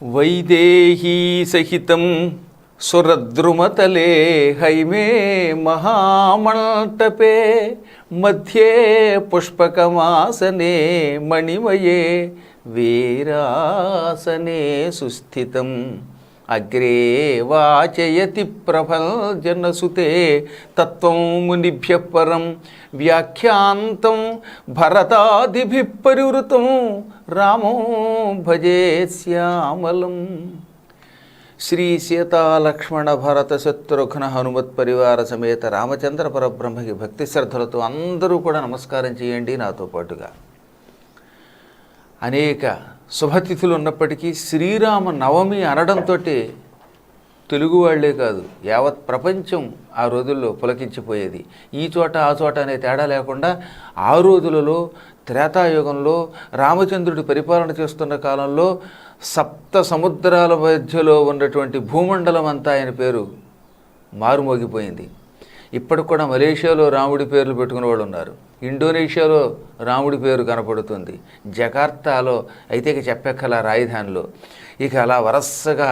వైదేహీ సహితం సురద్రుమతలే హైమే మహామంటపే మధ్యే పుష్పకమాసనే మణిమయే వీరాసనే సుస్థితం అగ్రే వాచయతి ప్రభంజనసుతే తత్వం మునిభ్యః పరం వ్యాఖ్యాంతం భరతాదిభిః పరివృతం రామో భజే శ్యామలం. శ్రీ సీతాలక్ష్మణ భరత శత్రుఘ్న హనుమత్ పరివార సమేత రామచంద్ర పరబ్రహ్మకి భక్తి శ్రద్ధలతో అందరూ కూడా నమస్కారం చేయండి. నాతో పాటుగా అనేక శుభతిథులు ఉన్నప్పటికీ శ్రీరామ నవమి అనడంతో తెలుగు వాళ్లే కాదు యావత్ ప్రపంచం ఆ రోజుల్లో పులకించిపోయేది. ఈ చోట ఆ చోట అనే తేడా లేకుండా ఆ రోజులలో త్రేతాయుగంలో రామచంద్రుడి పరిపాలన చేస్తున్న కాలంలో సప్త సముద్రాల మధ్యలో ఉన్నటువంటి భూమండలం అంతా ఆయన పేరు మారుమోగిపోయింది. ఇప్పటికి కూడా మలేషియాలో రాముడి పేర్లు పెట్టుకునే వాళ్ళు ఉన్నారు, ఇండోనేషియాలో రాముడి పేరు కనపడుతుంది, జకార్తాలో అయితే ఇక చెప్పెక్కల రాజధానిలో, ఇక అలా వరసగా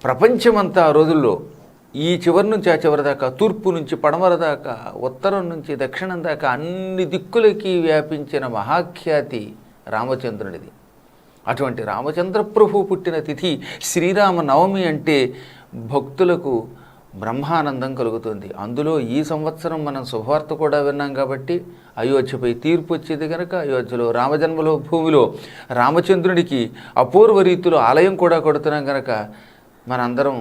ప్రపంచమంతా ఆ రోజుల్లో ఈ చివరి నుంచి ఆ చివరి దాకా, తూర్పు నుంచి పడమర దాకా, ఉత్తరం నుంచి దక్షిణం దాకా అన్ని దిక్కులకి వ్యాపించిన మహాఖ్యాతి రామచంద్రునిది. అటువంటి రామచంద్ర ప్రభు పుట్టిన తిథి శ్రీరామ నవమి అంటే భక్తులకు బ్రహ్మానందం కలుగుతుంది. అందులో ఈ సంవత్సరం మనం శుభవార్త కూడా విన్నాం కాబట్టి అయోధ్యపై తీర్పు వచ్చేది కనుక అయోధ్యలో రామజన్మలో భూమిలో రామచంద్రునికి అపూర్వ రీతిలో ఆలయం కూడా కడుతున్నాం కనుక మనందరం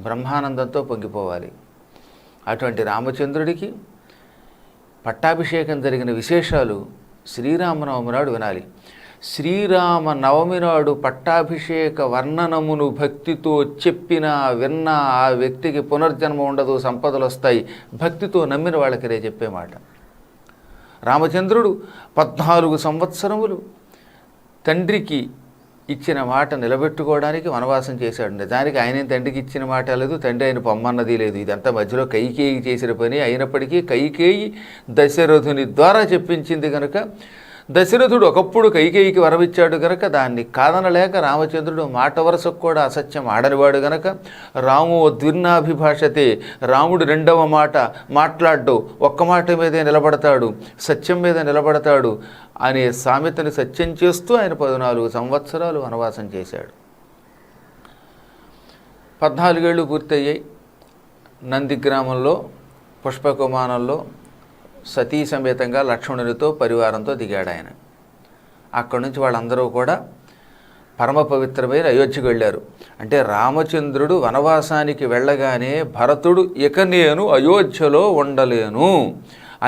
బ్రహ్మానందంతో పొంగిపోవాలి. అటువంటి రామచంద్రుడికి పట్టాభిషేకం జరిగిన విశేషాలు శ్రీరామనవమి నాడు వినాలి. శ్రీరామ నవమి నాడు పట్టాభిషేక వర్ణనమును భక్తితో చెప్పినా విన్నా ఆ వ్యక్తికి పునర్జన్మ ఉండదు, సంపదలు వస్తాయి. భక్తితో నమ్మిన వాళ్ళకి రే చెప్పే మాట. రామచంద్రుడు 14 సంవత్సరములు తండ్రికి ఇచ్చిన మాట నిలబెట్టుకోవడానికి వనవాసం చేశాడు. నిజానికి ఆయన తండ్రికి ఇచ్చిన మాట లేదు, తండ్రి ఆయన పొమ్మన్నది లేదు. ఇదంతా మధ్యలో కైకేయి చేసిన పని. అయినప్పటికీ కైకేయి దశరథుని ద్వారా చెప్పించింది కనుక దశరథుడు ఒకప్పుడు కైకేయికి వరమిచ్చాడు గనక దాన్ని కాదనలేక రామచంద్రుడు మాట వరసకు కూడా అసత్యం ఆడనివాడు గనక రామో ద్విర్నాభిభాషతే, రాముడు రెండవ మాట మాట్లాడ్డు, ఒక్క మాట మీదే నిలబడతాడు, సత్యం మీద నిలబడతాడు అనే సామెతని సత్యం చేస్తూ ఆయన 14 సంవత్సరాలు వనవాసం చేశాడు. 14 ఏళ్ళు పూర్తయ్యాయి. నందిగ్రామంలో పుష్పకుమానంలో సతీ సమేతంగా లక్ష్మణునితో పరివారంతో దిగాడు ఆయన. అక్కడి నుంచి వాళ్ళందరూ కూడా పరమ పవిత్రమైన అయోధ్యకు వెళ్ళారు. అంటే రామచంద్రుడు వనవాసానికి వెళ్ళగానే భరతుడు ఇక నేను అయోధ్యలో ఉండలేను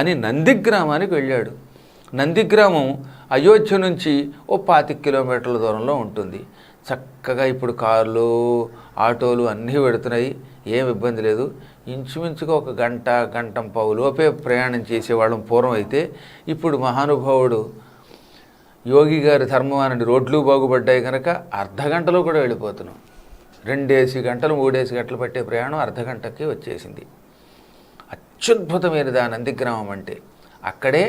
అని నందిగ్రామానికి వెళ్ళాడు. నందిగ్రామం అయోధ్య నుంచి ఓ 25 కిలోమీటర్ల దూరంలో ఉంటుంది. చక్కగా ఇప్పుడు కార్లు ఆటోలు అన్నీ పెడుతున్నాయి, ఏం ఇబ్బంది లేదు. ఇంచుమించుగా ఒక గంట పావులోపే ప్రయాణం చేసేవాళ్ళం పూర్వం. అయితే ఇప్పుడు మహానుభావుడు యోగి గారి ధర్మం రోడ్లు బాగుపడ్డాయి కనుక అర్ధగంటలో కూడా వెళ్ళిపోతున్నాం. 2 గంటలు 3 గంటలు పట్టే ప్రయాణం అర్ధగంటకి వచ్చేసింది. అత్యద్భుతమైనది ఆ నందిగ్రామం అంటే. అక్కడే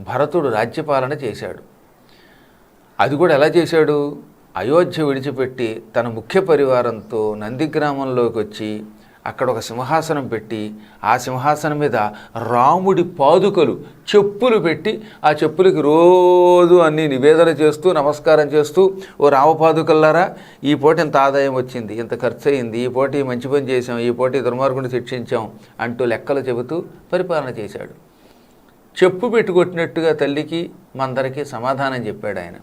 భరతుడు రాజ్యపాలన చేశాడు. అది కూడా ఎలా చేశాడు? అయోధ్య విడిచిపెట్టి తన ముఖ్య పరివారంతో నందిగ్రామంలోకి వచ్చి అక్కడ ఒక సింహాసనం పెట్టి ఆ సింహాసనం మీద రాముడి పాదుకలు చెప్పులు పెట్టి ఆ చెప్పులకి రోజు అన్ని నివేదన చేస్తూ నమస్కారం చేస్తూ, ఓ రామపాదుకల్లారా ఈ పూట ఇంత ఆదాయం వచ్చింది, ఇంత ఖర్చు అయింది, ఈ పూట ఈ మంచి పని చేసాం, ఈ పూట ఈ దుర్మార్గుని శిక్షించాం అంటూ లెక్కలు చెబుతూ పరిపాలన చేశాడు. చెప్పు పెట్టుకొట్టినట్టుగా తల్లికి మందరికి సమాధానం చెప్పాడు ఆయన.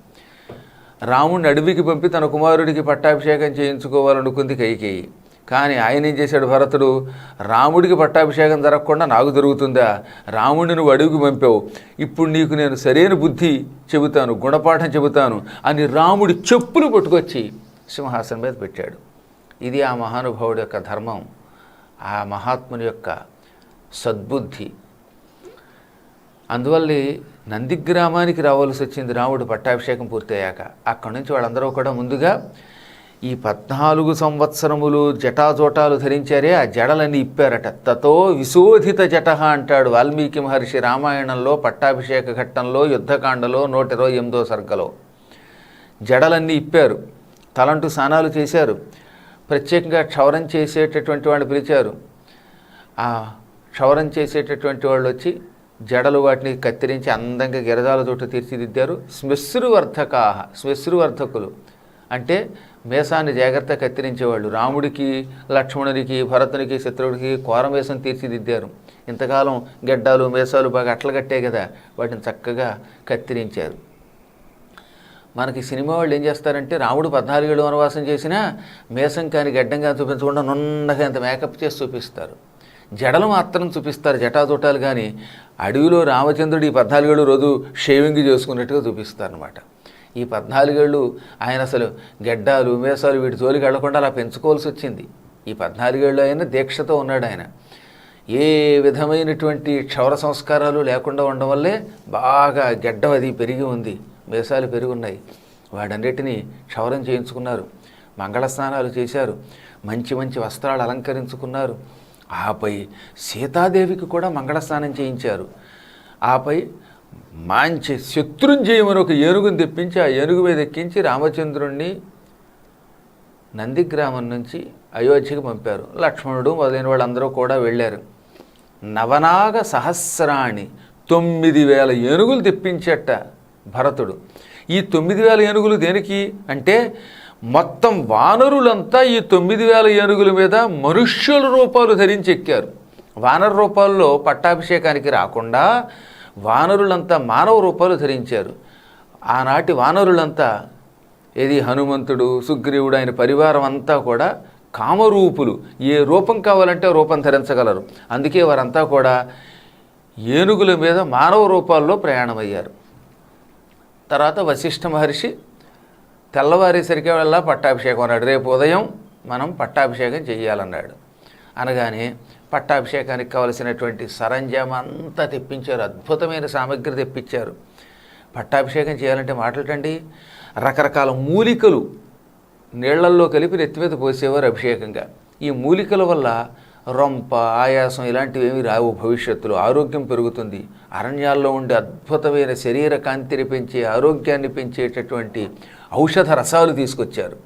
రాముడిని అడవికి పంపి తన కుమారుడికి పట్టాభిషేకం చేయించుకోవాలనుకుంది కైకేయి. కానీ ఆయన ఏం చేశాడు భరతుడు? రాముడికి పట్టాభిషేకం జరగకుండా నాకు జరుగుతుందా? రాముడిని నువ్వు అడవికి పంపావు, ఇప్పుడు నీకు నేను సరైన బుద్ధి చెబుతాను, గుణపాఠం చెబుతాను అని రాముడి చెప్పులు పట్టుకొచ్చి సింహాసనం మీద పెట్టాడు. ఇది ఆ మహానుభావుడి యొక్క ధర్మం, ఆ మహాత్ముని యొక్క సద్బుద్ధి. అందువల్లే నందిగ్రామానికి రావాల్సి వచ్చింది రాముడు పట్టాభిషేకం పూర్తయ్యాక. అక్కడి నుంచి వాళ్ళందరూ కూడా ముందుగా ఈ 14 సంవత్సరములు జటాజోటాలు ధరించారే ఆ జడలన్నీ ఇప్పారట. తతో విశోధిత జట అంటాడు వాల్మీకి మహర్షి రామాయణంలో పట్టాభిషేక ఘట్టంలో యుద్ధకాండలో 128వ సర్గలో. జడలన్నీ ఇప్పారు. తలంటు స్నానాలు చేశారు. ప్రత్యేకంగా క్షౌరం చేసేటటువంటి వాళ్ళు పిలిచారు. ఆ క్షౌరం చేసేటటువంటి వాళ్ళు వచ్చి జడలు వాటిని కత్తిరించి అందంగా గిరజాలతోటి తీర్చిదిద్దారు. శ్మశ్రువర్ధకులు అంటే మేసాన్ని జాగ్రత్తగా కత్తిరించేవాళ్ళు. రాముడికి, లక్ష్మణునికి, భరతునికి, శత్రువుడికి కోరమేసం తీర్చిదిద్దారు. ఇంతకాలం గెడ్డాలు మేసాలు బాగా అట్ల కట్టే కదా, వాటిని చక్కగా కత్తిరించారు. మనకి సినిమా వాళ్ళు ఏం చేస్తారంటే రాముడు 14 ఏళ్ళు వనవాసం చేసినా మేసం కానీ గడ్డంగా చూపించకుండా నున్నగా అంత మేకప్ చేసి చూపిస్తారు. జడలు మాత్రం చూపిస్తారు, జటాజుటాలు. కానీ అడవిలో రామచంద్రుడు ఈ 14 ఏళ్ళు రోజు షేవింగ్ చేసుకున్నట్టుగా చూపిస్తారు అనమాట. ఈ 14 ఏళ్ళు ఆయన అసలు గెడ్డాలు మేసాలు వీటి జోలికి వెళ్లకుండా అలా పెంచుకోవాల్సి వచ్చింది. ఈ 14 ఏళ్ళు ఆయన దీక్షతో ఉన్నాడు. ఆయన ఏ విధమైనటువంటి క్షౌర సంస్కారాలు లేకుండా ఉండడం వల్లే బాగా గెడ్డం అది పెరిగి ఉంది, మేసాలు పెరిగి ఉన్నాయి. వాటన్నిటినీ క్షౌరం చేయించుకున్నారు, మంగళ స్నానాలు చేశారు, మంచి మంచి వస్త్రాలు అలంకరించుకున్నారు. ఆపై సీతాదేవికి కూడా మంగళ స్నానం చేయించారు. ఆపై మంచి శత్రుంజయమని ఒక ఏనుగుని తెప్పించి ఆ ఏనుగు మీద ఎక్కించి రామచంద్రుణ్ణి నందిగ్రామం నుంచి అయోధ్యకి పంపారు. లక్ష్మణుడు మొదలైన వాళ్ళందరూ కూడా వెళ్ళారు. నవనాగ సహస్రాణి 9,000 ఏనుగులు తెప్పించట భరతుడు. ఈ 9,000 ఏనుగులు దేనికి అంటే మొత్తం వానరులంతా ఈ 9,000 ఏనుగుల మీద మనుష్యుల రూపాలు ధరించి ఎక్కారు. వానర రూపాల్లో పట్టాభిషేకానికి రాకుండా వానరులంతా మానవ రూపాలు ధరించారు. ఆనాటి వానరులంతా ఏది హనుమంతుడు, సుగ్రీవుడు, ఆయన పరివారం అంతా కూడా కామరూపులు. ఏ రూపం కావాలంటే రూపం ధరించగలరు. అందుకే వారంతా కూడా ఏనుగుల మీద మానవ రూపాల్లో ప్రయాణమయ్యారు. తర్వాత వశిష్ఠ మహర్షి తెల్లవారేసరికి వల్ల పట్టాభిషేకం అన్నాడు. రేపు ఉదయం మనం పట్టాభిషేకం చెయ్యాలన్నాడు. అనగానే పట్టాభిషేకానికి కావలసినటువంటి సరంజామా అంతా తెప్పించారు, అద్భుతమైన సామగ్రి తెప్పించారు. పట్టాభిషేకం చేయాలంటే మాటలటండి, రకరకాల మూలికలు నీళ్లల్లో కలిపి నెత్తి మీద పోసేవారు అభిషేకంగా. ఈ మూలికల వల్ల రొంప, ఆయాసం ఇలాంటివి ఏమీ రావు. భవిష్యత్తులో ఆరోగ్యం పెరుగుతుంది. అరణ్యాల్లో ఉండే అద్భుతమైన శరీర కాంతిని పెంచే, ఆరోగ్యాన్ని పెంచేటటువంటి ఔషధ రసాలు తీసుకొచ్చారు.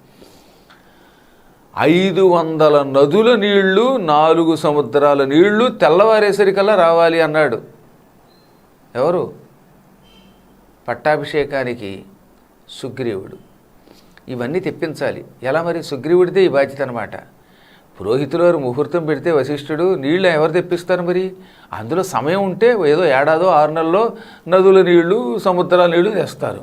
500 నదుల నీళ్లు, 4 సముద్రాల నీళ్లు తెల్లవారేసరికల్లా రావాలి అన్నాడు. ఎవరు? పట్టాభిషేకానికి సుగ్రీవుడు. ఇవన్నీ తెప్పించాలి. ఎలా మరి? సుగ్రీవుడితే ఈ బాధ్యత అనమాట. పురోహితులు వారు ముహూర్తం పెడితే వశిష్ఠుడు నీళ్ళు ఎవరు తెప్పిస్తారు మరి? అందులో సమయం ఉంటే ఏదో ఏడాదో 6 నెలల్లో నదుల నీళ్లు, సముద్రాల నీళ్లు తెస్తారు.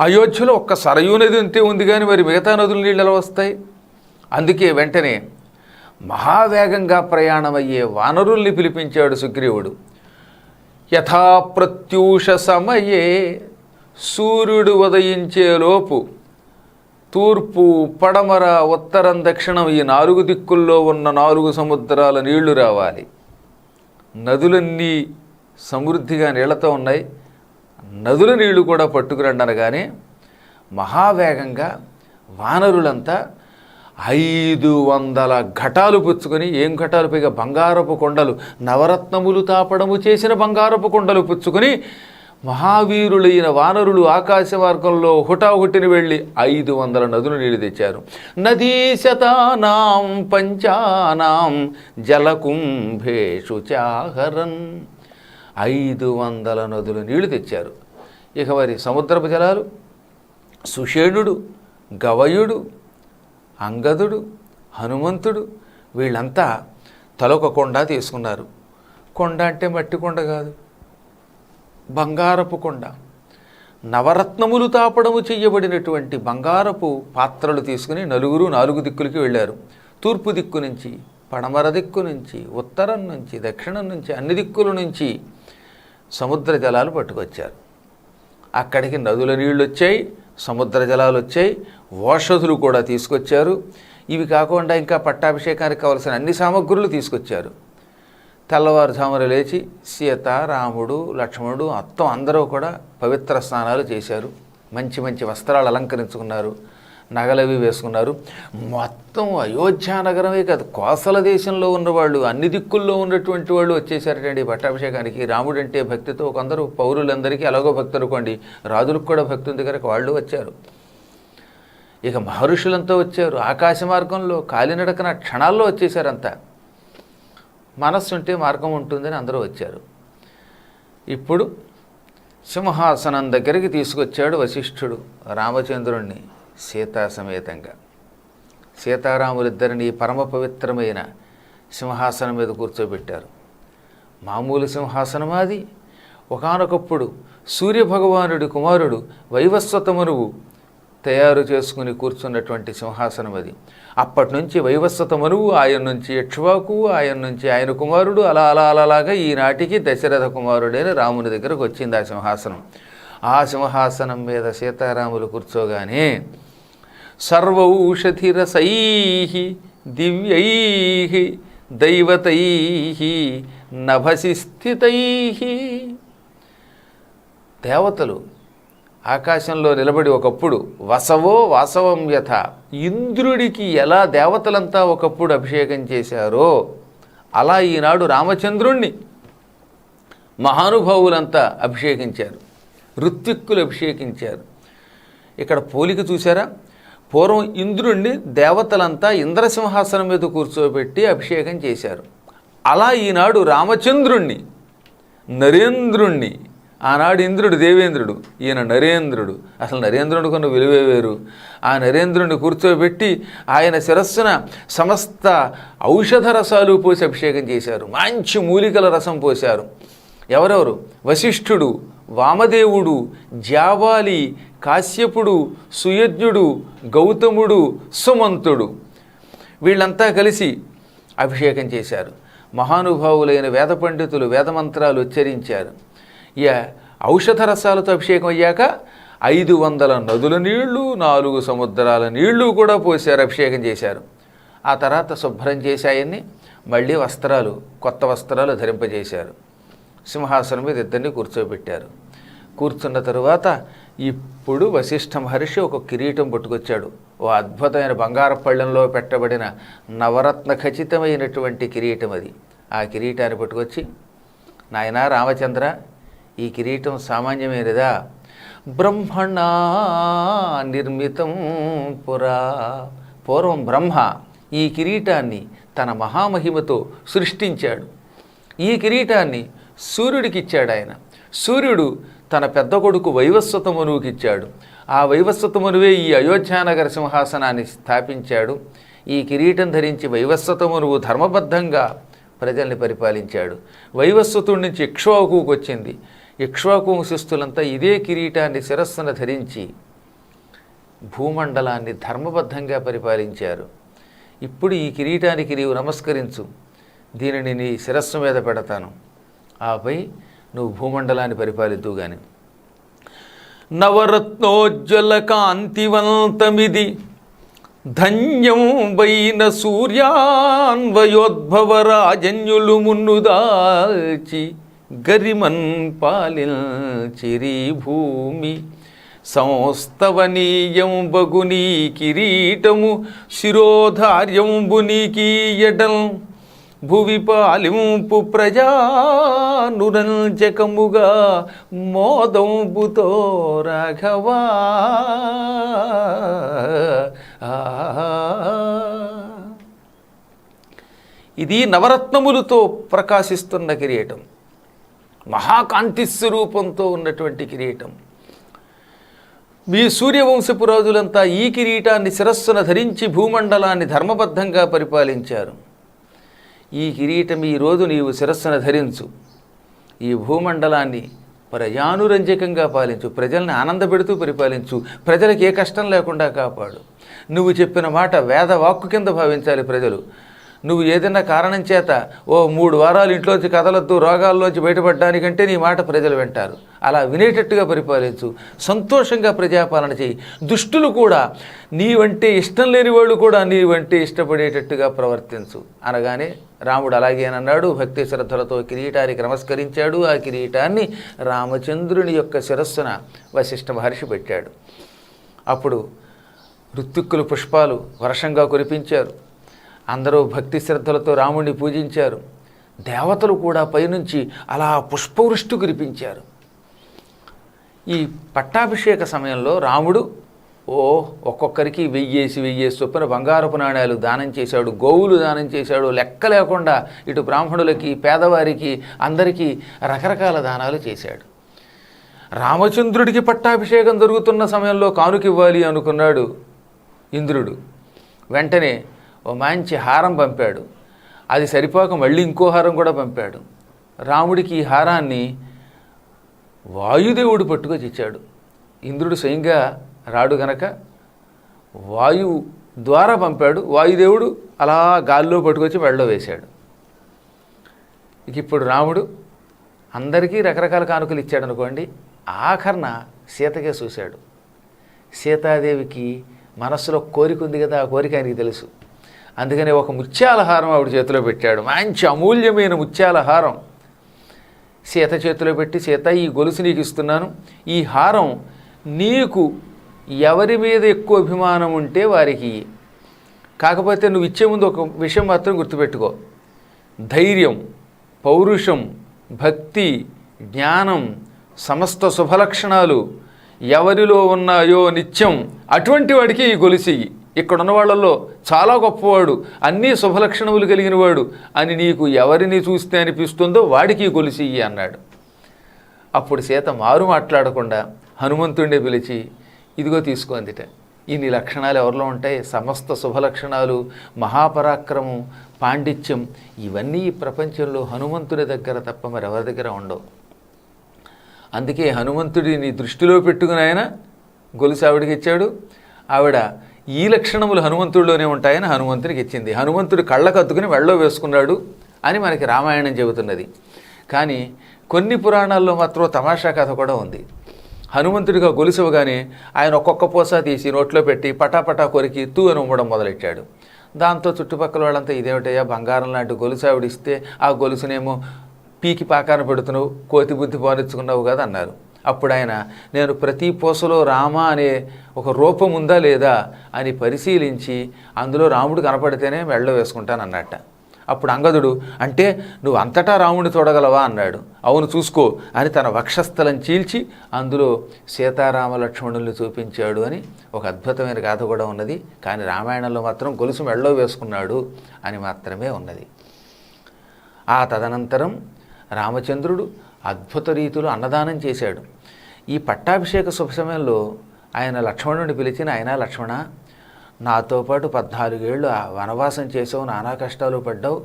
అయోధ్యలో ఒక్క సరయూ నది అంతే ఉంది, కానీ మరి మిగతా నదుల నీళ్ళు ఎలా వస్తాయి? అందుకే వెంటనే మహావేగంగా ప్రయాణమయ్యే వానరుల్ని పిలిపించాడు సుగ్రీవుడు. యథా ప్రత్యూష సమయే, సూర్యుడు ఉదయించేలోపు తూర్పు, పడమర, ఉత్తరం, దక్షిణం ఈ 4 దిక్కుల్లో ఉన్న 4 సముద్రాల నీళ్లు రావాలి. నదులన్నీ సమృద్ధిగా నీళ్లతో ఉన్నాయి, నదుల నీళ్లు కూడా పట్టుకురండి అనగానే మహావేగంగా వానరులంతా 500 ఘటాలు పుచ్చుకొని, ఏం ఘటాలు? పైగా బంగారపు కొండలు, నవరత్నములు తాపడము చేసిన బంగారపు కొండలు పుచ్చుకొని మహావీరులైన వానరులు ఆకాశ మార్గంలో హుటాహుటిని వెళ్ళి 500 నదులు నీళ్ళు తెచ్చారు. నదీ శతానాం పంచానాం జలకుంభేషు చాహరన్. 500 నదులు నీళ్లు తెచ్చారు. ఇక మరి సముద్రపు జలాలు సుషేణుడు, గవయుడు, అంగదుడు, హనుమంతుడు వీళ్ళంతా తలొక కొండ తీసుకున్నారు. కొండ అంటే మట్టి కొండ కాదు, బంగారపు కొండ. నవరత్నములు తాపడము చెయ్యబడినటువంటి బంగారపు పాత్రలు తీసుకుని నలుగురు 4 దిక్కులకి వెళ్ళారు. తూర్పు దిక్కు నుంచి, పడమర దిక్కు నుంచి, ఉత్తరం నుంచి, దక్షిణం నుంచి, అన్ని దిక్కుల నుంచి సముద్ర జలాలు పట్టుకొచ్చారు. అక్కడికి నదుల నీళ్ళు వచ్చాయి, సముద్ర జలాలు వచ్చాయి, ఓషధులు కూడా తీసుకొచ్చారు. ఇవి కాకుండా ఇంకా పట్టాభిషేకానికి కావలసిన అన్ని సామగ్రులు తీసుకొచ్చారు. తెల్లవారుజామున లేచి సీత, రాముడు, లక్ష్మణుడు మొత్తం అందరూ కూడా పవిత్ర స్నానాలు చేశారు. మంచి మంచి వస్త్రాలు అలంకరించుకున్నారు, నగలవి వేసుకున్నారు. మొత్తం అయోధ్య నగరమే కాదు, కోసల దేశంలో ఉన్నవాళ్ళు, అన్ని దిక్కుల్లో ఉన్నటువంటి వాళ్ళు వచ్చేసారటండి పట్టాభిషేకానికి. రాముడు అంటే భక్తితో కొందరు పౌరులందరికీ అలాగో భక్తి అనుకోండి, రాజులకు కూడా భక్తి ఉంది కనుక వాళ్ళు వచ్చారు. ఇక మహర్షులంతా వచ్చారు, ఆకాశ మార్గంలో కాలినడకన క్షణాల్లో వచ్చేసారంతా. మనస్సు ఉంటే మార్గం ఉంటుందని అందరూ వచ్చారు. ఇప్పుడు సింహాసనం దగ్గరికి తీసుకొచ్చాడు వశిష్ఠుడు రామచంద్రుణ్ణి సీతా సమేతంగా. సీతారాములిద్దరిని పరమ పవిత్రమైన సింహాసనం మీద కూర్చోబెట్టారు. మామూలు సింహాసనం అది. ఒకానొకప్పుడు సూర్యభగవానుడి కుమారుడు వైవస్వతమనువు తయారు చేసుకుని కూర్చున్నటువంటి సింహాసనం అది. అప్పటి నుంచి వైవస్వతమనువు, ఆయన నుంచి ఇక్ష్వాకు, ఆయన నుంచి ఆయన కుమారుడు, అలా అలా అలాగా ఈనాటికి దశరథ కుమారుడైన రాముని దగ్గరకు వచ్చింది ఆ సింహాసనం. ఆ సింహాసనం మీద సీతారాములు కూర్చోగానే సర్వౌషధిరసై దివ్యై దైవతై నభసి స్థితై, దేవతలు ఆకాశంలో నిలబడి ఒకప్పుడు వసవో వాసవం యథ, ఇంద్రుడికి ఎలా దేవతలంతా ఒకప్పుడు అభిషేకం చేశారో అలా ఈనాడు రామచంద్రుణ్ణి మహానుభావులంతా అభిషేకించారు, ఋత్విక్కులు అభిషేకించారు. ఇక్కడ పోలిక చూసారా? పూర్వం ఇంద్రుణ్ణి దేవతలంతా ఇంద్రసింహాసనం మీద కూర్చోబెట్టి అభిషేకం చేశారు. అలా ఈనాడు రామచంద్రుణ్ణి, నరేంద్రుణ్ణి, ఆనాడు ఇంద్రుడు దేవేంద్రుడు, ఈయన నరేంద్రుడు, అసలు నరేంద్రుడు కొన్న విలువే వేరు. ఆ నరేంద్రుడిని కూర్చోబెట్టి ఆయన శిరస్సున సమస్త ఔషధ రసాలు పోసి అభిషేకం చేశారు. మంచి మూలికల రసం పోశారు. ఎవరెవరు? వశిష్ఠుడు, వామదేవుడు, జాబాలి, కాశ్యపుడు, సుయజ్ఞుడు, గౌతముడు, సుమంతుడు, వీళ్ళంతా కలిసి అభిషేకం చేశారు. మహానుభావులైన వేద పండితులు వేదమంత్రాలు ఉచ్చరించారు. ఇక ఔషధ రసాలతో అభిషేకం అయ్యాక 500 నదుల నీళ్లు, 4 సముద్రాల నీళ్లు కూడా పోసారు, అభిషేకం చేశారు. ఆ తర్వాత శుభ్రం చేసి ఆయన్ని మళ్ళీ వస్త్రాలు, కొత్త వస్త్రాలు ధరింపజేశారు. సింహాసనం మీద ఇద్దరిని కూర్చోబెట్టారు. కూర్చున్న తరువాత ఇప్పుడు వశిష్ఠ మహర్షి ఒక కిరీటం పట్టుకొచ్చాడు. ఓ అద్భుతమైన బంగారు పళ్ళెంలో పెట్టబడిన నవరత్న ఖచ్చితమైనటువంటి కిరీటం అది. ఆ కిరీటాన్ని పట్టుకొచ్చి, నాయనా రామచంద్ర, ఈ కిరీటం సామాన్యమైనదా? బ్రహ్మణా నిర్మితం పురా, పూర్వం బ్రహ్మ ఈ కిరీటాన్ని తన మహామహిమతో సృష్టించాడు. ఈ కిరీటాన్ని సూర్యుడికి ఇచ్చాడు ఆయన. సూర్యుడు తన పెద్ద కొడుకు వైవస్వతమనువుకి ఇచ్చాడు. ఆ వైవస్వతమనువే ఈ అయోధ్యానగర సింహాసనాన్ని స్థాపించాడు. ఈ కిరీటం ధరించి వైవస్వతమనువు ధర్మబద్ధంగా ప్రజల్ని పరిపాలించాడు. వైవస్వతుడి నుంచి ఇక్ష్వాకుకు వచ్చింది. ఇక్ష్వాకు వంశస్థులంతా ఇదే కిరీటాన్ని శిరస్సున ధరించి భూమండలాన్ని ధర్మబద్ధంగా పరిపాలించారు. ఇప్పుడు ఈ కిరీటానికి నీవు నమస్కరించు, దీనిని నీ శిరస్సు మీద పెడతాను, ఆపై నువ్వు భూమండలాన్ని పరిపాలిద్దు గాని. నవరత్నోజ్వల కాంతివంతమిది ధన్యం వైన సూర్యాన్వయోద్భవరాజన్యులు మున్నుదాల్చి గరిమన్ పాలించిరి భూమి సంస్తవనీయం బగునీ కిరీటము శిరోధార్యంబునీకీయడం భువి పాలింపు ప్రజానురంజకముగా మోదంబుతో రాఘవా. ఇది నవరత్నములతో ప్రకాశిస్తున్న కిరీటం, మహాకాంతి స్వరూపంతో ఉన్నటువంటి కిరీటం. మీ సూర్యవంశపు రాజులంతా ఈ కిరీటాన్ని శిరస్సున ధరించి భూమండలాన్ని ధర్మబద్ధంగా పరిపాలించారు. ఈ కిరీటం ఈరోజు నీవు శిరస్సున ధరించు, ఈ భూమండలాన్ని ప్రజానురంజకంగా పాలించు, ప్రజల్ని ఆనందపెడుతూ పరిపాలించు, ప్రజలకు ఏ కష్టం లేకుండా కాపాడు. నువ్వు చెప్పిన మాట వేదవాక్కు కింద భావించాలి ప్రజలు. నువ్వు ఏదైనా కారణం చేత 3 వారాలు ఇంట్లోంచి కదలొద్దు, రోగాల్లోంచి బయటపడడానికంటే నీ మాట ప్రజలు వింటారు. అలా వినేటట్టుగా పరిపాలించు, సంతోషంగా ప్రజాపాలన చేయి. దుష్టులు కూడా, నీవంటే ఇష్టం లేని వాళ్ళు కూడా నీవంటే ఇష్టపడేటట్టుగా ప్రవర్తించు అనగానే రాముడు అలాగేనన్నాడు. భక్తి శ్రద్ధలతో కిరీటానికి నమస్కరించాడు. ఆ కిరీటాన్ని రామచంద్రుని యొక్క శిరస్సున వశిష్ఠ మహర్షి పెట్టాడు. అప్పుడు ఋత్విక్కులు పుష్పాలు వర్షంగా కురిపించారు. అందరూ భక్తి శ్రద్ధలతో రాముడిని పూజించారు. దేవతలు కూడా పైనుంచి అలా పుష్పవృష్టి కురిపించారు. ఈ పట్టాభిషేక సమయంలో రాముడు ఒక్కొక్కరికి 1000 చొప్పున బంగారపు నాణ్యాలు దానం చేశాడు, గోవులు దానం చేశాడు, లెక్క లేకుండా ఇటు బ్రాహ్మణులకి పేదవారికి అందరికీ రకరకాల దానాలు చేశాడు. రామచంద్రుడికి పట్టాభిషేకం జరుగుతున్న సమయంలో కానుకివ్వాలి అనుకున్నాడు ఇంద్రుడు. వెంటనే ఓ మంచి హారం పంపాడు. అది సరిపోక మళ్ళీ ఇంకో హారం కూడా పంపాడు. రాముడికి ఈ హారాన్ని వాయుదేవుడు పట్టుకొచ్చి ఇచ్చాడు. ఇంద్రుడు స్వయంగా రాడు గనక వాయువు ద్వారా పంపాడు. వాయుదేవుడు అలా గాల్లో పట్టుకొచ్చి మెడలో వేశాడు. ఇప్పుడు రాముడు అందరికీ రకరకాల కానుకలు ఇచ్చాడు అనుకోండి. ఆఖరణ సీతకే చూశాడు. సీతాదేవికి మనస్సులో కోరిక ఉంది కదా, ఆ కోరిక ఆయనకి తెలుసు. అందుకని ఒక ముత్యాల హారం ఆవిడ చేతిలో పెట్టాడు. మంచి అమూల్యమైన ముత్యాల హారం సీత చేతిలో పెట్టి, సీత ఈ గొలుసు నీకు ఇస్తున్నాను, ఈ హారం నీకు ఎవరి మీద ఎక్కువ అభిమానం ఉంటే వారికి. కాకపోతే నువ్వు ఇచ్చే ముందు ఒక విషయం మాత్రం గుర్తుపెట్టుకో. ధైర్యం, పౌరుషం, భక్తి, జ్ఞానం, సమస్త శుభలక్షణాలు ఎవరిలో ఉన్నాయో నిత్యం అటువంటి వాడికి ఈ గొలుసు. ఇక్కడున్న వాళ్ళల్లో చాలా గొప్పవాడు, అన్నీ శుభలక్షణములు కలిగిన వాడు అని నీకు ఎవరిని చూస్తే అనిపిస్తుందో వాడికి ఈ గొలుసు అన్నాడు. అప్పుడు సీత మారు మాట్లాడకుండా హనుమంతుడిని పిలిచి ఇదిగో తీసుకోందిట. ఇన్ని లక్షణాలు ఎవరిలో ఉంటాయి? సమస్త శుభలక్షణాలు, మహాపరాక్రమం, పాండిత్యం, ఇవన్నీ ఈ ప్రపంచంలో హనుమంతుడి దగ్గర తప్ప మరెవరి దగ్గర ఉండవు. అందుకే హనుమంతుడిని దృష్టిలో పెట్టుకుని ఆయన గొలుసు ఆవిడికి ఇచ్చాడు. ఆవిడ ఈ లక్షణములు హనుమంతుడిలోనే ఉంటాయని హనుమంతునికి ఇచ్చింది. హనుమంతుడు కళ్ళకు అద్దుకుని మెడలో వేసుకున్నాడు అని మనకి రామాయణం చెబుతున్నది. కానీ కొన్ని పురాణాల్లో మాత్రం తమాషా కథ కూడా ఉంది. హనుమంతుడిగా గొలుసు ఇవ్వగానే ఆయన ఒక్కొక్క పోసా తీసి నోట్లో పెట్టి పటాపటా కొరికి తూ అని ఉమ్మడం మొదలెట్టాడు. దాంతో చుట్టుపక్కల వాళ్ళంతా ఇదేమిటయ్యా బంగారం లాంటి గొలుసు ఆవిడిస్తే ఆ గొలుసునేమో పీకి పాకాన పెడుతున్నావు, కోతి బుద్ధి పోనిచ్చుకున్నావు కదా అన్నారు. అప్పుడు ఆయన నేను ప్రతి పూసలో రామ అనే ఒక రూపం ఉందా లేదా అని పరిశీలించి అందులో రాముడు కనపడితేనే మెడలో వేసుకుంటాను అన్నట్ట. అప్పుడు అంగదుడు అంటే నువ్వు అంతటా రాముడిని చూడగలవా అన్నాడు. అవును చూసుకో అని తన వక్షస్థలం చీల్చి అందులో సీతారామ లక్ష్మణుల్ని చూపించాడు అని ఒక అద్భుతమైన గాథ కూడా ఉన్నది. కానీ రామాయణంలో మాత్రం గొలుసు మెడలో వేసుకున్నాడు అని మాత్రమే ఉన్నది. ఆ తదనంతరం రామచంద్రుడు అద్భుత రీతిలో అన్నదానం చేశాడు. ఈ పట్టాభిషేక శుభ సమయంలో ఆయన లక్ష్మణుడిని పిలిచిన, ఆయన లక్ష్మణ నాతో పాటు 14 ఏళ్ళు వనవాసం చేసావు, నానా కష్టాలు పడ్డావు,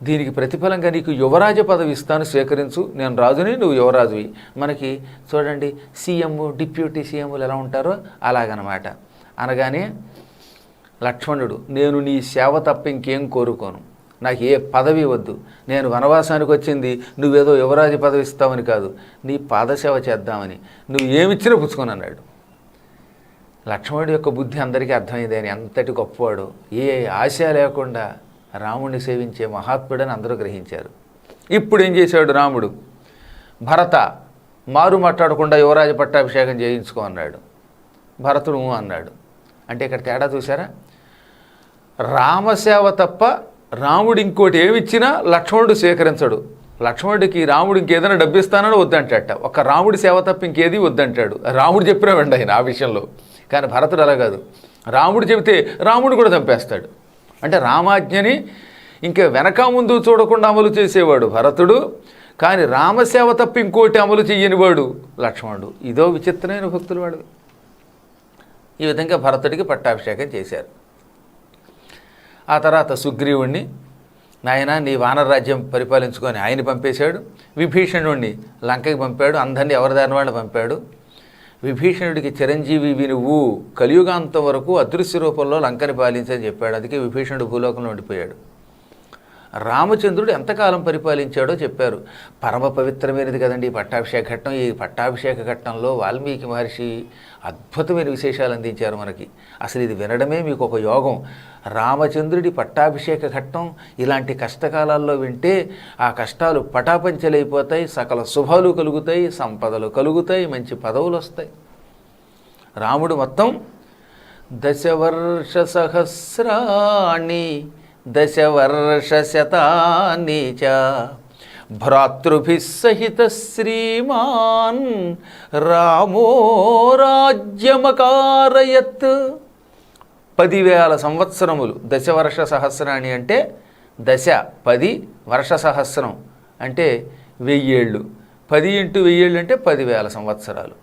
దీనికి ప్రతిఫలంగా నీకు యువరాజ పదవి ఇస్తాను, స్వీకరించు. నేను రాజుని, నువ్వు యువరాజువి. మనకి చూడండి సీఎం, డిప్యూటీ సీఎంలు ఎలా ఉంటారో అలాగనమాట. అనగానే లక్ష్మణుడు నేను నీ సేవ తప్ప ఇంకేం కోరుకోను, నాకు ఏ పదవి వద్దు, నేను వనవాసానికి వచ్చింది నువ్వేదో యువరాజు పదవి ఇస్తావని కాదు, నీ పాదసేవ చేద్దామని, నువ్వు ఏమిచ్చినా పుచ్చుకొని అన్నాడు. లక్ష్మణుడి యొక్క బుద్ధి అందరికీ అర్థమైంది. ఆయన ఎంతటి గొప్పవాడు, ఏ ఆశ లేకుండా రాముడిని సేవించే మహాత్ముడని అందరూ గ్రహించారు. ఇప్పుడు ఏం చేశాడు రాముడు? భరత మారు మాట్లాడకుండా యువరాజ పట్టాభిషేకం చేయించుకో అన్నాడు. భరతుడు అన్నాడు. అంటే ఇక్కడ తేడా చూసారా? రామసేవ తప్ప రాముడు ఇంకోటి ఏమిచ్చినా లక్ష్మణుడు స్వీకరించడు. లక్ష్మణుడికి రాముడు ఇంకేదైనా డబ్బిస్తానని వద్దంటాట. ఒక రాముడి సేవ తప్ప ఇంకేది వద్దంటాడు. రాముడు చెప్పినా వెంట ఆయన ఆ విషయంలో. కానీ భరతుడు అలా కాదు. రాముడు చెబితే రాముడు కూడా చంపేస్తాడు. అంటే రామాజ్ఞని ఇంకా వెనక ముందు చూడకుండా అమలు చేసేవాడు భరతుడు. కానీ రామసేవ తప్ప ఇంకోటి అమలు చెయ్యనివాడు లక్ష్మణుడు. ఇదో విచిత్రమైన భక్తులు వాడు. ఈ విధంగా భరతుడికి పట్టాభిషేకం చేశారు. ఆ తర్వాత సుగ్రీవుణ్ణి నాయన నీ వానరాజ్యం పరిపాలించుకొని ఆయన పంపేశాడు. విభీషణుడిని లంకకి పంపాడు. అందరినీ ఎవరిదాని వాళ్ళు పంపాడు. విభీషణుడికి చిరంజీవి నువ్వు కలియుగాంతం వరకు అదృశ్య రూపంలో లంకని పాలించని చెప్పాడు. అందుకే విభీషణుడు భూలోకంలో ఉండిపోయాడు. రామచంద్రుడు ఎంతకాలం పరిపాలించాడో చెప్పారు. పరమ పవిత్రమైనది కదండి ఈ పట్టాభిషేక ఘట్టం. ఈ పట్టాభిషేక ఘట్టంలో వాల్మీకి మహర్షి అద్భుతమైన విశేషాలు అందించారు మనకి. అసలు ఇది వినడమే మీకు ఒక యోగం. రామచంద్రుడి పట్టాభిషేక ఘట్టం ఇలాంటి కష్టకాలాల్లో వింటే ఆ కష్టాలు పటాపంచలైపోతాయి, సకల శుభాలు కలుగుతాయి, సంపదలు కలుగుతాయి, మంచి పదవులు వస్తాయి. రాముడు మొత్తం 10 వర్ష సహస్రాణి 10 వర్ష శతాని చ భ్రాతృభిస్సహిత శ్రీమాన్ రామో రాజ్యమకారయత్. 10,000 సంవత్సరములు. దశవర్ష సహస్రాణి అంటే దశ 10, వర్ష సహస్రం అంటే 1000 ఏళ్ళు. 10 × 1000 ఏళ్ళు అంటే 10,000 సంవత్సరాలు.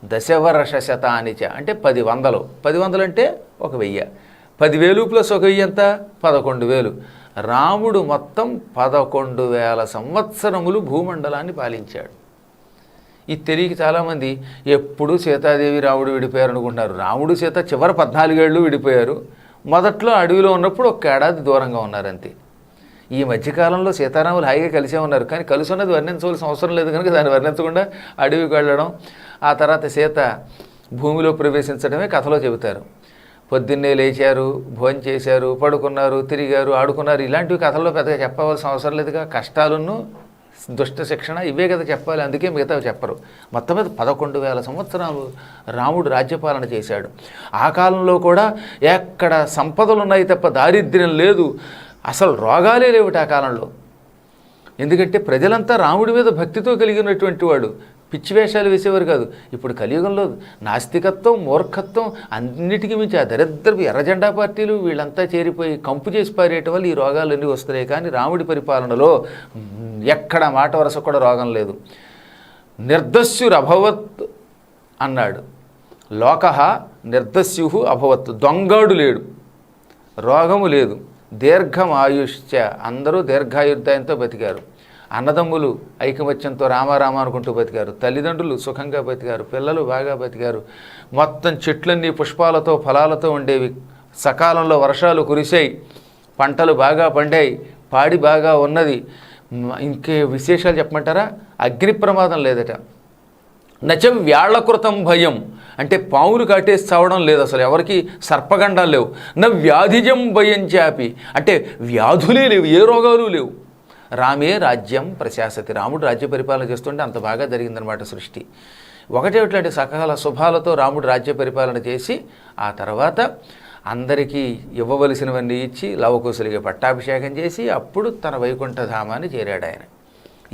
దశవర్ష శతానిచ అంటే 10 వందలు. 10 వందలు అంటే 1,000. 10,000 + 1,000 ఎంత? 11,000. రాముడు మొత్తం 11,000 సంవత్సరములు భూమండలాన్ని పాలించాడు. ఇది తెలియక చాలామంది ఎప్పుడు సీతాదేవి రాముడు విడిపోయారు అనుకుంటున్నారు. రాముడు సీత చివరి 14 ఏళ్ళు విడిపోయారు. మొదట్లో అడవిలో ఉన్నప్పుడు 1 ఏడాది దూరంగా ఉన్నారంతే. ఈ మధ్యకాలంలో సీతారాములు హాయిగా కలిసే ఉన్నారు. కానీ కలిసి ఉన్నది వర్ణించవలసిన అవసరం లేదు కనుక దాన్ని వర్ణించకుండా అడవికి వెళ్ళడం, ఆ తర్వాత సీత భూమిలో ప్రవేశించడమే కథలో చెబుతారు. పొద్దున్నే లేచారు, భోజనం చేశారు, పడుకున్నారు, తిరిగారు, ఆడుకున్నారు. ఇలాంటివి కథల్లో పెద్దగా చెప్పవలసిన అవసరం లేదుగా. కష్టాలను, దుష్ట శిక్షణ ఇవే కదా చెప్పాలి. అందుకే మిగతావి చెప్పరు. మొత్తం మీద 11,000 సంవత్సరాలు రాముడు రాజ్యపాలన చేశాడు. ఆ కాలంలో కూడా ఎక్కడ సంపదలు ఉన్నాయి తప్ప దారిద్ర్యం లేదు, అసలు రోగాలే లేవుట ఆ కాలంలో. ఎందుకంటే ప్రజలంతా రాముడి మీద భక్తితో కలిగినటువంటి వాడు. పిచ్చి వేషాలు వేసేవారు కాదు. ఇప్పుడు కలియుగంలో నాస్తికత్వం, మూర్ఖత్వం అన్నిటికీ మించి ఆ దరిద్రపు ఎర్రజెండా పార్టీలు వీళ్ళంతా చేరిపోయి కంపు చేసి పారేయటం వల్ల ఈ రోగాలన్నీ వస్తున్నాయి. కానీ రాముడి పరిపాలనలో ఎక్కడ మాట వరస కూడా రోగం లేదు. నిర్దస్యురభవత్ అన్నాడు. లోకః నిర్దస్యు అభవత్. దొంగాడు లేడు, రోగము లేదు, దీర్ఘమాయుష్చ అందరూ దీర్ఘాయుర్దాయంతో బతికారు. అన్నదమ్ములు ఐకమత్యంతో రామారామ అనుకుంటూ బతికారు. తల్లిదండ్రులు సుఖంగా బతికారు. పిల్లలు బాగా బతికారు. మొత్తం చెట్లన్నీ పుష్పాలతో ఫలాలతో ఉండేవి. సకాలంలో వర్షాలు కురిశాయి, పంటలు బాగా పండాయి, పాడి బాగా ఉన్నది. ఇంకే విశేషాలు చెప్పమంటారా? అగ్ని ప్రమాదం లేదట. నచం వ్యాళకృతం భయం అంటే పాములు కాటేసి చావడం లేదు, అసలు ఎవరికి సర్పగండాలు లేవు. నా వ్యాధిజం భయం చాపి అంటే వ్యాధులే లేవు, ఏ రోగాలు లేవు. రామే రాజ్యం ప్రశాసతి. రాముడు రాజ్య పరిపాలన చేస్తుంటే అంత బాగా జరిగిందనమాట సృష్టి. ఒకటేమిటంటే సకల శుభాలతో రాముడు రాజ్య పరిపాలన చేసి ఆ తర్వాత అందరికీ ఇవ్వవలసినవన్నీ ఇచ్చి లవకుశులిగా పట్టాభిషేకం చేసి అప్పుడు తన వైకుంఠధామాన్ని చేరాడు ఆయన.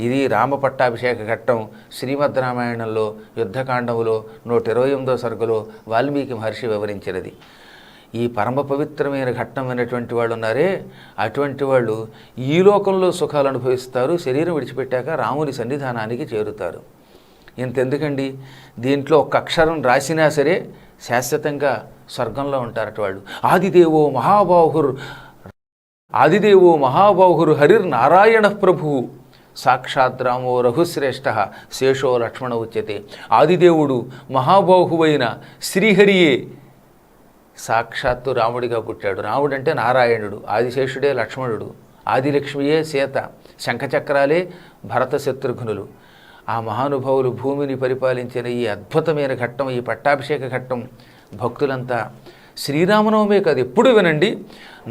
ఇది రామ పట్టాభిషేక ఘట్టం శ్రీమద్ రామాయణంలో యుద్ధకాండములో 128వ సర్గలో వాల్మీకి మహర్షి వివరించినది. ఈ పరమ పవిత్రమైన ఘట్టం అయినటువంటి వాళ్ళు ఉన్నారే, అటువంటి వాళ్ళు ఈ లోకంలో సుఖాలు అనుభవిస్తారు, శరీరం విడిచిపెట్టాక రాముని సన్నిధానానికి చేరుతారు. ఇంతెందుకండి, దీంట్లో ఒక్క అక్షరం రాసినా సరే శాశ్వతంగా స్వర్గంలో ఉంటారట వాళ్ళు. ఆదిదేవో మహాబాహుర్ హరిర్నారాయణ ప్రభువు సాక్షాత్ రామో రఘుశ్రేష్ఠ శేషో లక్ష్మణ ఉచ్యతే. ఆదిదేవుడు మహాబాహువైన శ్రీహరియే సాక్షాత్తు రాముడిగా పుట్టాడు. రాముడు అంటే నారాయణుడు, ఆదిశేషుడే లక్ష్మణుడు, ఆదిలక్ష్మియే సీత, శంఖచక్రాలే భరత శత్రుఘ్నులు. ఆ మహానుభావులు భూమిని పరిపాలించిన ఈ అద్భుతమైన ఘట్టం, ఈ పట్టాభిషేక ఘట్టం భక్తులంతా శ్రీరామనవమే కాదు ఎప్పుడు వినండి.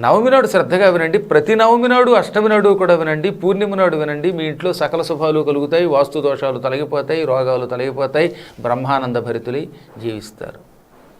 నవమి నాడు శ్రద్ధగా వినండి, ప్రతి నవమి నాడు, అష్టమి నాడు కూడా వినండి, పూర్ణిమ నాడు వినండి. మీ ఇంట్లో సకల శుభాలు కలుగుతాయి, వాస్తు దోషాలు తొలగిపోతాయి, రోగాలు తొలగిపోతాయి, బ్రహ్మానంద భరితులై జీవిస్తారు.